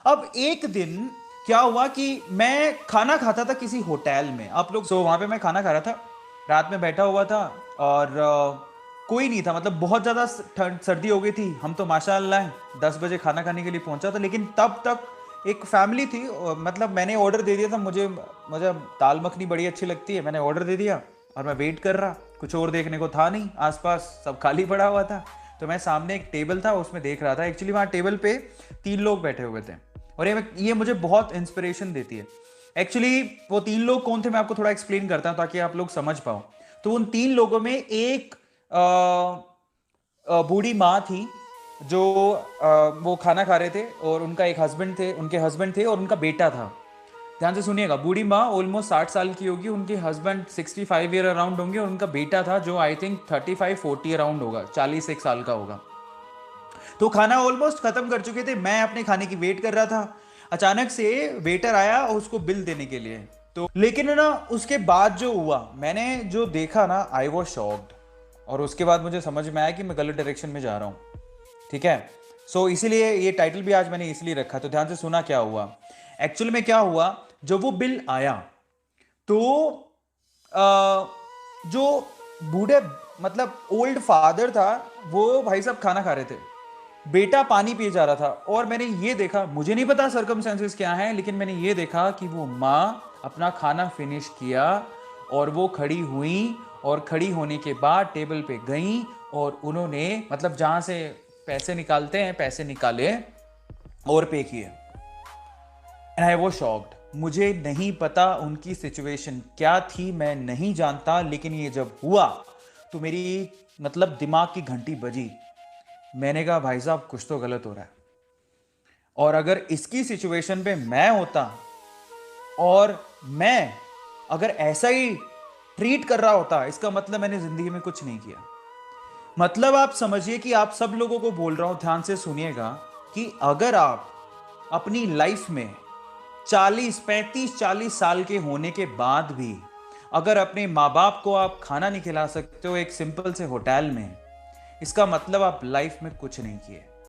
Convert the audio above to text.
अब एक दिन क्या हुआ कि मैं खाना खाता था किसी होटल में, आप लोग, सो वहाँ पे मैं खाना खा रहा था, रात में बैठा हुआ था और कोई नहीं था, मतलब बहुत ज़्यादा ठंड सर्दी हो गई थी। हम तो माशाल्लाह 10 बजे खाना खाने के लिए पहुंचा था, लेकिन तब तक एक फैमिली थी मतलब मैंने ऑर्डर दे दिया था, मुझे मुझे दाल मखनी बड़ी अच्छी लगती है, मैंने ऑर्डर दे दिया और मैं वेट कर रहा, कुछ और देखने को था नहीं, आसपास सब खाली पड़ा हुआ था। तो मैं सामने एक टेबल था उसमें देख रहा था, एक्चुअली वहाँ टेबल पे 3 लोग बैठे हुए थे और ये मुझे बहुत इंस्पिरेशन देती है। एक्चुअली वो 3 लोग कौन थे मैं आपको थोड़ा एक्सप्लेन करता हूँ ताकि आप लोग समझ पाओ। तो उन 3 लोगों में एक बूढ़ी माँ थी जो वो खाना खा रहे थे और उनका एक हस्बैंड थे, उनके हस्बैंड थे और उनका बेटा था। ध्यान से सुनिएगा, बूढ़ी माँ ऑलमोस्ट 60 साल की होगी, उनके हस्बैंड 65 ईयर अराउंड होंगे और उनका बेटा था जो आई थिंक 35-40 अराउंड होगा, 41 साल का होगा। तो खाना ऑलमोस्ट खत्म कर चुके थे, मैं अपने खाने की वेट कर रहा था। अचानक से वेटर आया उसको बिल देने के लिए। तो लेकिन ना उसके बाद जो हुआ, मैंने जो देखा ना, आई वॉज शॉक्ड। और उसके बाद मुझे समझ में आया कि मैं गलत डायरेक्शन में जा रहा हूँ। ठीक है, सो इसीलिए ये टाइटल भी आज मैंने इसलिए रखा। तो ध्यान से सुना क्या हुआ। एक्चुअल में क्या हुआ, जब वो बिल आया तो जो बूढ़े मतलब ओल्ड फादर था, वो भाई साहब खाना खा रहे थे, बेटा पानी पिए जा रहा था। और मैंने ये देखा, मुझे नहीं पता सर्कमस्टेंसेस क्या हैं, लेकिन मैंने ये देखा कि वो माँ अपना खाना फिनिश किया और वो खड़ी हुई और खड़ी होने के बाद टेबल पे गई और उन्होंने मतलब जहां से पैसे निकालते हैं पैसे निकाले और पे किए। And I was shocked. मुझे नहीं पता उनकी सिचुएशन क्या थी, मैं नहीं जानता, लेकिन ये जब हुआ तो मेरी मतलब दिमाग की घंटी बजी। मैंने कहा भाई साहब कुछ तो गलत हो रहा है। और अगर इसकी सिचुएशन पे मैं होता और मैं अगर ऐसा ही ट्रीट कर रहा होता, इसका मतलब मैंने जिंदगी में कुछ नहीं किया। मतलब आप समझिए कि आप सब लोगों को बोल रहा हूं, ध्यान से सुनिएगा, कि अगर आप अपनी लाइफ में 40 35 40 साल के होने के बाद भी अगर अपने माँ बाप को आप खाना नहीं खिला सकते हो एक सिंपल से होटल में, इसका मतलब आप लाइफ में कुछ नहीं किए।